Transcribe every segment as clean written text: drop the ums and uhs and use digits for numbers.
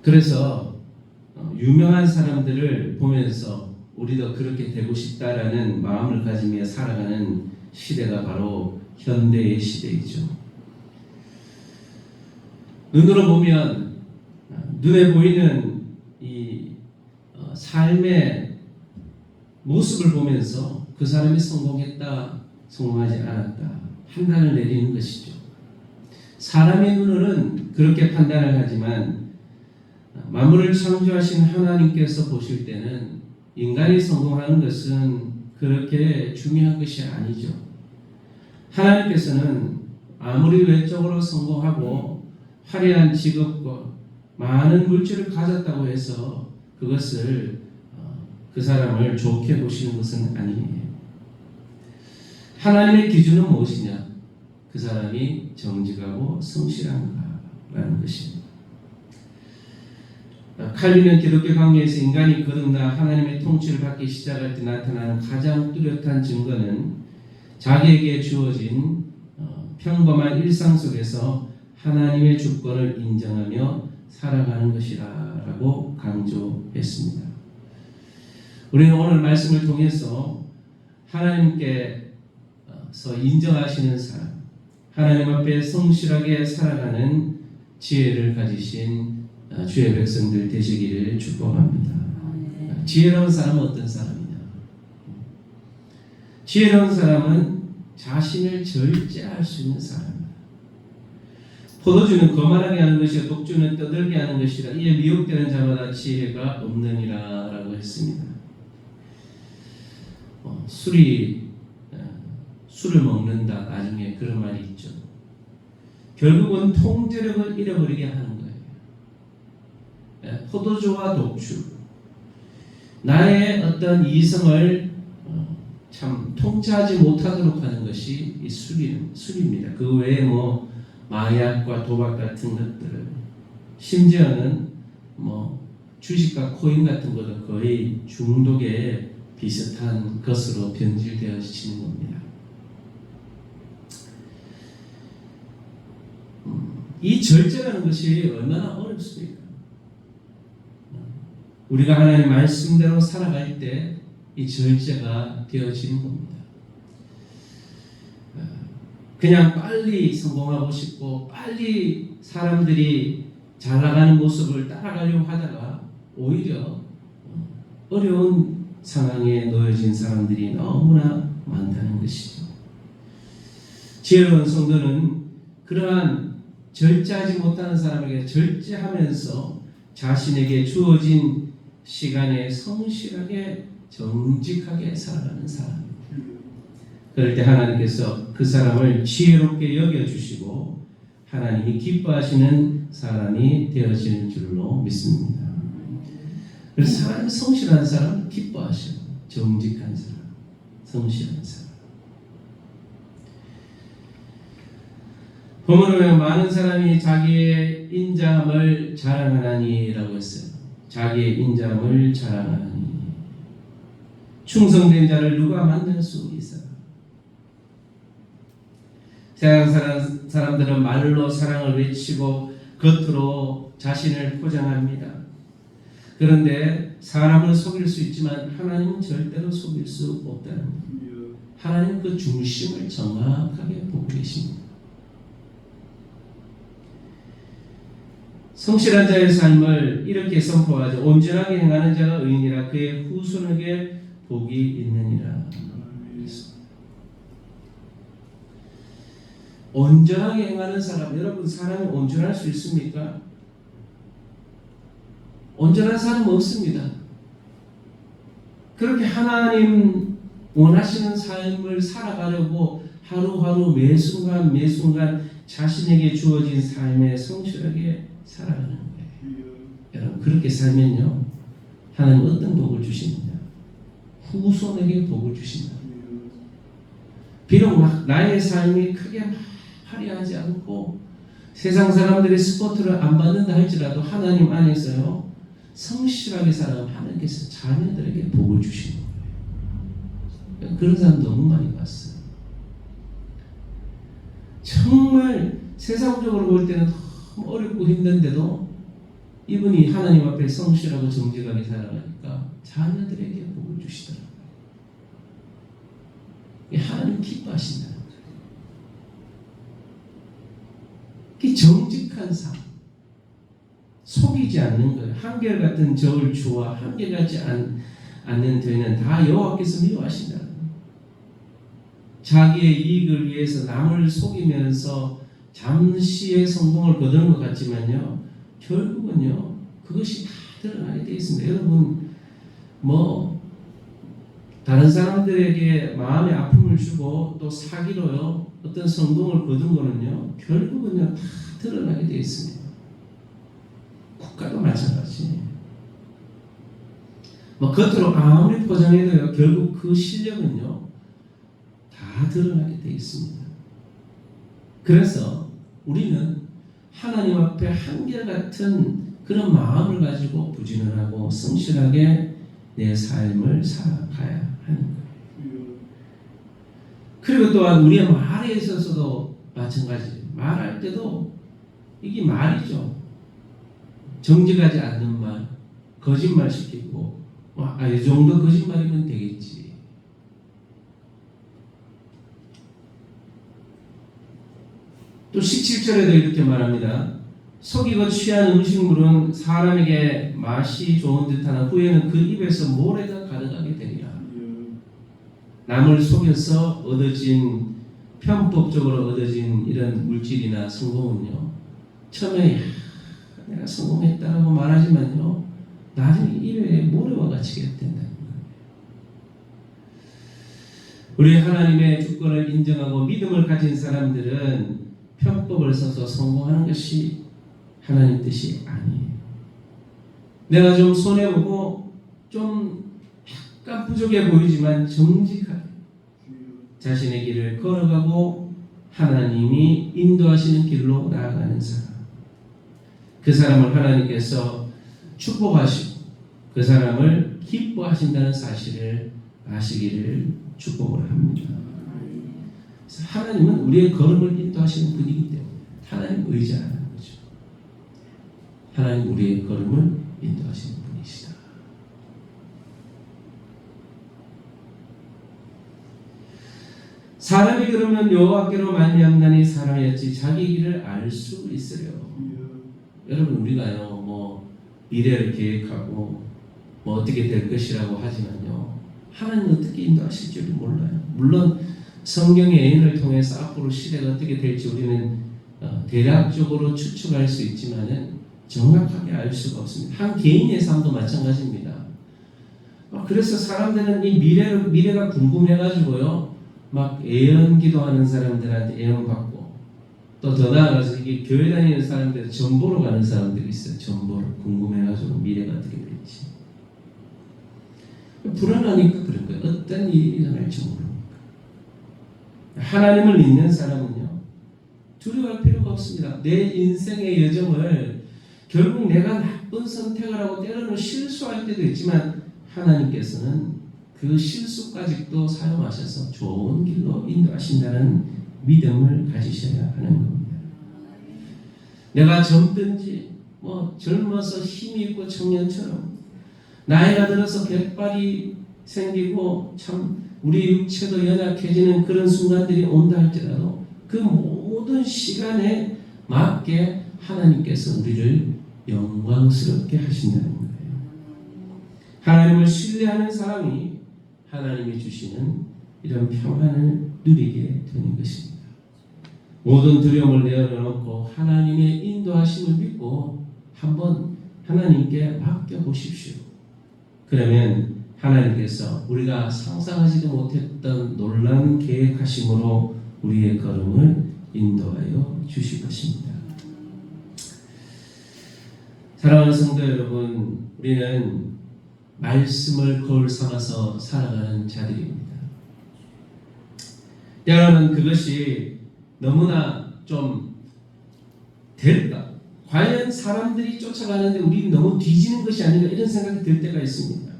그래서 유명한 사람들을 보면서 우리도 그렇게 되고 싶다라는 마음을 가지며 살아가는 시대가 바로 현대의 시대이죠. 눈으로 보면 눈에 보이는 이 삶의 모습을 보면서 그 사람이 성공했다, 성공하지 않았다 판단을 내리는 것이죠. 사람의 눈으로는 그렇게 판단을 하지만 만물을 창조하신 하나님께서 보실 때는 인간이 성공하는 것은 그렇게 중요한 것이 아니죠. 하나님께서는 아무리 외적으로 성공하고 화려한 직업과 많은 물질을 가졌다고 해서 그것을 그 사람을 좋게 보시는 것은 아니에요. 하나님의 기준은 무엇이냐? 그 사람이 정직하고 성실한가라는 것입니다. 칼빈은 기독교 강의에서 인간이 거듭나 하나님의 통치를 받기 시작할 때 나타나는 가장 뚜렷한 증거는 자기에게 주어진 평범한 일상 속에서 하나님의 주권을 인정하며 살아가는 것이라고 강조했습니다. 우리는 오늘 말씀을 통해서 하나님께서 인정하시는 사람, 하나님 앞에 성실하게 살아가는 지혜를 가지신 주의 백성들 되시기를 축복합니다. 지혜로운 사람은 어떤 사람이냐? 지혜로운 사람은 자신을 절제할 수 있는 사람입니다. 포도주는 거만하게 하는 것이요 독주는 떠들게 하는 것이라 이에 미혹되는 자마다 지혜가 없느니라 라고 했습니다. 술을 먹는다 나중에 그런 말이 있죠. 결국은 통제력을 잃어버리게 하는 거예요. 포도주와 독주, 나의 어떤 이성을 참 통제하지 못하도록 하는 것이 이 술입니다. 그 외에 마약과 도박 같은 것들을, 심지어는 주식과 코인 같은 것도 거의 중독에 비슷한 것으로 변질되어지는 겁니다. 이 절제라는 것이 얼마나 어렵습니까? 우리가 하나님의 말씀대로 살아갈 때 이 절제가 되어지는 겁니다. 그냥 빨리 성공하고 싶고 빨리 사람들이 잘 나가는 모습을 따라가려고 하다가 오히려 어려운 상황에 놓여진 사람들이 너무나 많다는 것이죠. 지혜로운 성도는 그러한 절제하지 못하는 사람에게 절제하면서 자신에게 주어진 시간에 성실하게 정직하게 살아가는 사람입니다. 그럴 때 하나님께서 그 사람을 지혜롭게 여겨주시고 하나님이 기뻐하시는 사람이 되어지는 줄로 믿습니다. 그래서 사람이 성실한 사람 기뻐하셔. 정직한 사람, 성실한 사람. 본문에 많은 사람이 자기의 인자함을 자랑하나니라고 했어요. 자기의 인자함을 자랑하나니. 충성된 자를 누가 만날 수 있어요? 세상 사람들은 말로 사랑을 외치고 겉으로 자신을 포장합니다. 그런데 사람을 속일 수 있지만 하나님은 절대로 속일 수 없다는 겁니다. 하나님은 그 중심을 정확하게 보고 계십니다. 성실한 자의 삶을 이렇게 선포하죠. 온전하게 행하는 자가 의인이라 그의 후손에게 복이 있느니라. 온전하게 행하는 사람, 여러분 사람이 온전할 수 있습니까? 온전한 사람은 없습니다. 그렇게 하나님 원하시는 삶을 살아가려고 하루하루 매순간 자신에게 주어진 삶에 성실하게 살아가는 거예요. 여러분 그렇게 살면요 하나님 어떤 복을 주십니다. 후손에게 복을 주신다. 비록 나의 삶이 크게 화려하지 않고 세상 사람들의 스포트를 안 받는다 할지라도 하나님 안에서요 성실하게 살아가면 하나님께서 자녀들에게 복을 주시는 거예요. 그런 사람 너무 많이 봤어요. 정말 세상적으로 볼 때는 너무 어렵고 힘든데도 이분이 하나님 앞에 성실하고 정직하게 살아가니까 자녀들에게 복을 주시더라고요. 하나님 기뻐하신다는 거예요. 그 정직한 삶, 속이지 않는 거예요. 한결같은 저울 주와 한결같지 않는 저희는 다 여호와께서 미워하신다는 거예요. 자기의 이익을 위해서 남을 속이면서 잠시의 성공을 거두는 것 같지만요, 결국은요 그것이 다 드러나게 되어 있습니다. 여러분 다른 사람들에게 마음의 아픔을 주고 또 사기로요 어떤 성공을 거둔 거는요 결국은요 다 드러나게 되어 있습니다. 국가도 마찬가지. 겉으로 아무리 포장해도요 결국 그 실력은요 다 드러나게 되어 있습니다. 그래서 우리는 하나님 앞에 한결같은 그런 마음을 가지고 부지런하고 성실하게 내 삶을 살아가야 하는 거예요. 그리고 또한 우리의 말에 있어서도 마찬가지예요. 말할 때도 이게 말이죠. 정직하지 않는 말, 거짓말 시키고 이 정도 거짓말이면 되겠지. 또 17절에도 이렇게 말합니다. 속이고 취한 음식물은 사람에게 맛이 좋은 듯하나 후에는 그 입에서 모래가 가득하게 되리라. 남을 속여서 얻어진 편법적으로 얻어진 이런 물질이나 성공은요 처음에 내가 성공했다고 말하지만요 나중에 입에 모래와 같이 된다는 거예요. 우리 하나님의 주권을 인정하고 믿음을 가진 사람들은 편법을 써서 성공하는 것이 하나님 뜻이 아니에요. 내가 좀 손해보고 좀 약간 부족해 보이지만 정직하게 자신의 길을 걸어가고 하나님이 인도하시는 길로 나아가는 사람, 그 사람을 하나님께서 축복하시고 그 사람을 기뻐하신다는 사실을 아시기를 축복을 합니다. 하나님은 우리의 걸음을 인도하시는 분이기 때문에 하나님 의지하는 거죠. 하나님 우리의 걸음을 인도하시는 분이시다. 사람이 그러면 여호와께로 말미암나니 사람이었지 자기 길을 알 수 있으려. 여러분 우리가요 미래를 계획하고 어떻게 될 것이라고 하지만요 하나님 어떻게 인도하실 줄 몰라요. 물론 성경의 예언을 통해서 앞으로 시대가 어떻게 될지 우리는 대략적으로 추측할 수 있지만은 정확하게 알 수가 없습니다. 한 개인의 삶도 마찬가지입니다. 그래서 사람들은 이 미래가 궁금해가지고요 막 예언기도 하는 사람들한테 예언 받고 또 더 나아가서 이게 교회 다니는 사람들 전보로 가는 사람들이 있어요. 전보로 궁금해가지고 미래가 어떻게 될지 불안하니까 그런 거예요. 어떤 일이 일어날지 모르니까. 하나님을 믿는 사람은요 두려워할 필요가 없습니다. 내 인생의 여정을 결국 내가 나쁜 선택을 하고 때로는 실수할 때도 있지만 하나님께서는 그 실수까지도 사용하셔서 좋은 길로 인도하신다는 믿음을 가지셔야 하는 겁니다. 내가 젊든지 젊어서 힘이 있고 청년처럼 나이가 들어서 백발이 생기고 참 우리 육체도 연약해지는 그런 순간들이 온다 할지라도 그 모든 시간에 맞게 하나님께서 우리를 영광스럽게 하신다는 거예요. 하나님을 신뢰하는 사람이 하나님이 주시는 이런 평안을 누리게 되는 것입니다. 모든 두려움을 내려놓고 하나님의 인도하심을 믿고 한번 하나님께 맡겨보십시오. 그러면 하나님께서 우리가 상상하지도 못했던 놀라운 계획하심으로 우리의 걸음을 인도하여 주실 것입니다. 사랑하는 성도 여러분, 우리는 말씀을 거울 삼아서 살아가는 자들입니다. 여러분 그것이 너무나 좀 될까? 과연 사람들이 쫓아가는데 우리는 너무 뒤지는 것이 아닌가 이런 생각이 들 때가 있습니다.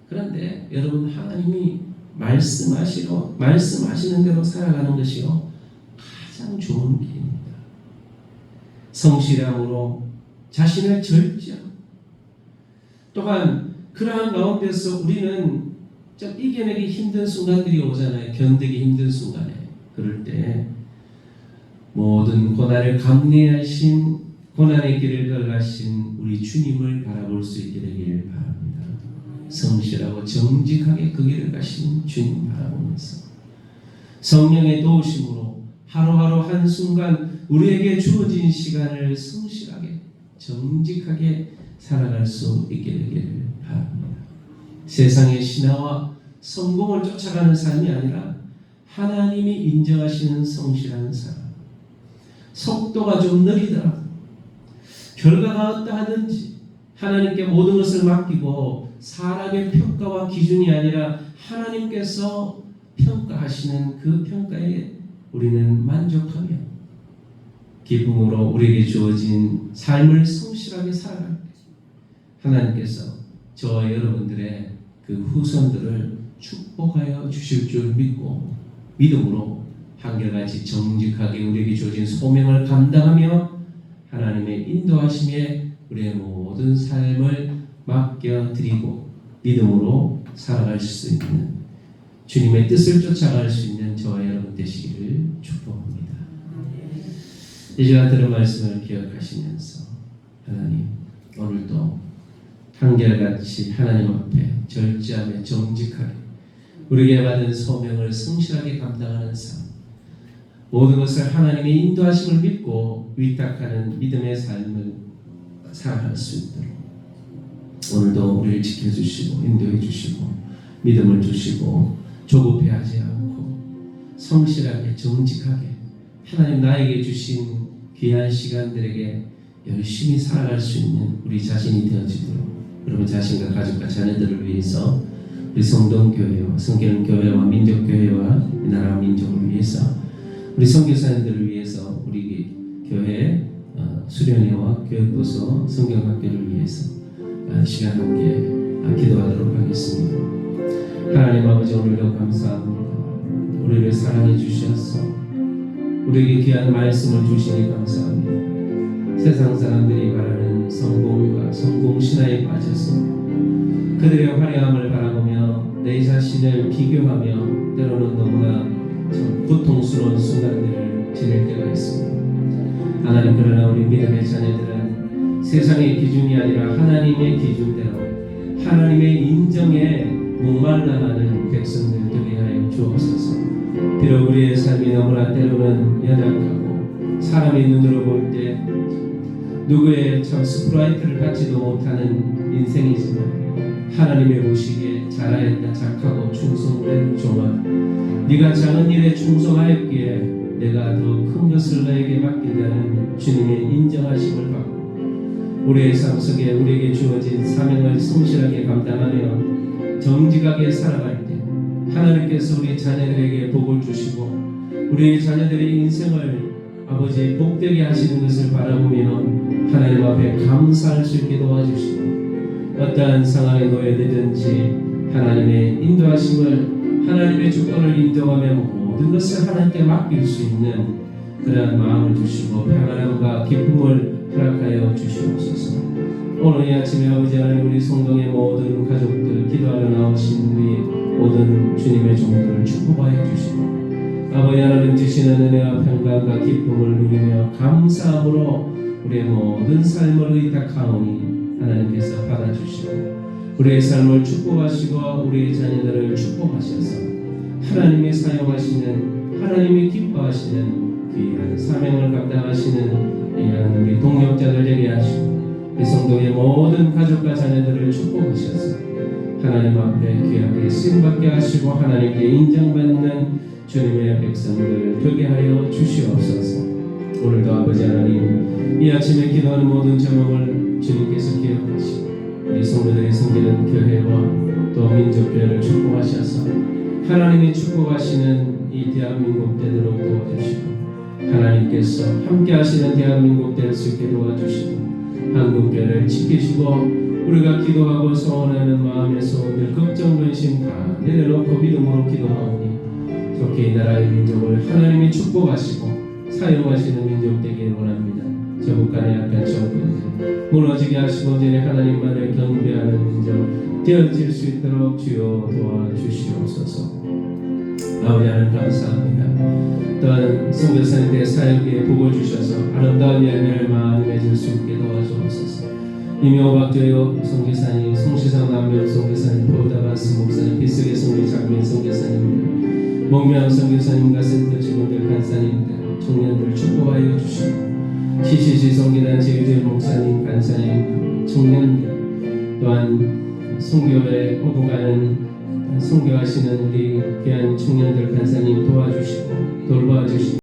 그런데 여러분 하나님이 말씀하시는 대로 살아가는 것이요 가장 좋은 길입니다. 성실함으로 자신을 절제하고 또한 그러한 가운데서 우리는 좀 이겨내기 힘든 순간들이 오잖아요. 견디기 힘든 순간에. 그럴 때 모든 고난을 감내하신 고난의 길을 걸어가신 우리 주님을 바라볼 수 있게 되길 바랍니다. 성실하고 정직하게 그 길을 가신 주님 바라보면서 성령의 도우심으로 하루하루 한순간 우리에게 주어진 시간을 성실하게 정직하게 살아갈 수 있게 되기를 바랍니다. 세상의 신화와 성공을 쫓아가는 삶이 아니라 하나님이 인정하시는 성실한 삶. 속도가 좀 느리더라도 결과가 어떠하든지 하나님께 모든 것을 맡기고 사람의 평가와 기준이 아니라 하나님께서 평가하시는 그 평가에 우리는 만족하며 기쁨으로 우리에게 주어진 삶을 성실하게 살아갈 때 하나님께서 저와 여러분들의 그 후손들을 축복하여 주실 줄 믿고 믿음으로 한결같이 정직하게 우리에게 주어진 소명을 감당하며 하나님의 인도하심에 우리의 모든 삶을 맡겨드리고 믿음으로 살아갈 수 있는 주님의 뜻을 쫓아갈 수 있는 저와 여러분 되시기를 축복합니다. 이 시간 들은 말씀을 기억하시면서 하나님 오늘도 한결같이 하나님 앞에 절제하며 정직하게 우리에게 받은 소명을 성실하게 감당하는 삶, 모든 것을 하나님의 인도하심을 믿고 위탁하는 믿음의 삶을 살아갈 수 있도록 오늘도 우리를 지켜주시고 인도해 주시고 믿음을 주시고 조급해하지 않고 성실하게 정직하게 하나님 나에게 주신 귀한 시간들에게 열심히 살아갈 수 있는 우리 자신이 되어지도록 여러분 자신과 가족과 자녀들을 위해서 우리 성동교회와 성결교회와 민족교회와 이 나라 민족을 위해서 우리 선교사님들을 위해서 우리 교회 수련회와 교육도서 성경학교를 위해서 시간 함께 기도하도록 하겠습니다. 하나님 아버지 오늘도 감사합니다. 우리를 사랑해 주셔서 우리에게 귀한 말씀을 주시니 감사합니다. 세상 사람들이 바라는 성공과 성공 신화에 빠져서 그들의 화려함을 바라보며 내 자신을 비교하며 때로는 너무나 참 고통스러운 순간들을 지낼 때가 있습니다. 하나님 그러나 우리 믿음의 자녀들은 세상의 기준이 아니라 하나님의 기준대로 하나님의 인정에 목말라하는 백성들 되게 하여 주옵소서. 비록 우리의 삶이 너무나 때로는 연약하고 사람의 눈으로 볼 때 누구의 참 스프라이트를 받지도 못하는 인생이지만 하나님의 보시기에 잘하였다 착하고 충성된 종아 네가 작은 일에 충성하였기에 내가 더 큰 것을 너에게 맡긴다는 주님의 인정하심을 받고 우리의 삶 속에 우리에게 주어진 사명을 성실하게 감당하며 정직하게 살아갈 때 하나님께서 우리 자녀들에게 복을 주시고 우리 자녀들의 인생을 아버지 복되게 하시는 것을 바라보며 하나님 앞에 감사할 수 있게 도와주시고 어떠한 상황에 놓여들든지 하나님의 인도하심을 하나님의 주권을 인정하며 모든 것을 하나님께 맡길 수 있는 그러한 마음을 주시고 평안함과 기쁨을 허락하여 주시옵소서. 오늘 이 아침에 아버지 하나님 우리 성동의 모든 가족들 기도하러 나오신 우리 모든 주님의 종들을 축복하여 주시고 아버지 하나님 주시는 은혜와 평강과 기쁨을 누리며 감사함으로 우리의 모든 삶을 의탁하오니 하나님께서 받아주시고 우리의 삶을 축복하시고 우리의 자녀들을 축복하셔서 하나님이 사용하시는 하나님이 기뻐하시는 귀한 사명을 감당하시는 귀한 우리 동역자들 되게 하시고 이 성도의 모든 가족과 자녀들을 축복하셔서 하나님 앞에 귀하게 쓰임받게 하시고 하나님께 인정받는 주님의 백성들 되게 하여 주시옵소서. 오늘도 아버지 하나님 이 아침에 기도하는 모든 제목을 주님께서 기억하시고 우리 성도들이 섬기는 교회와 또 민족교회를 축복하셔서 하나님이 축복하시는 이 대한민국 되도록 도와주시고 하나님께서 함께 하시는 대한민국 될 수 있게 도와주시고 한국교회를 지키시고 우리가 기도하고 소원하는 마음에서 늘 걱정 근심 다 내려놓고 믿음으로 기도하오니 좋게 이 나라의 민족을 하나님이 축복하시고 사용하시는 민족 되기를 원합니다. 저국간의 약한 정권들 무너지게 하시고 오직 하나님만을 경배하는 민족 되어질 수 있도록 주여 도와주시옵소서. 아버지 하나님 감사합니다. 또한 선교사님의 사역에 복을 주셔서 아름다운 열매를 많이 맺을 수 있게 도와주옵소서. 이명박교육 선교사님, 성시상 남명 선교사님, 보다바스 목사님, 비스게 선교 장면 선교사님들, 목명 선교사님과 센터 직원들, 간사님들, 청년들 축복하여 주시고 CCC 선교단 제주의 목사님, 간사님, 청년들 또한 선교에 오고 가는 선교하시는 우리 귀한 청년들 간사님 도와주시고 돌봐주시고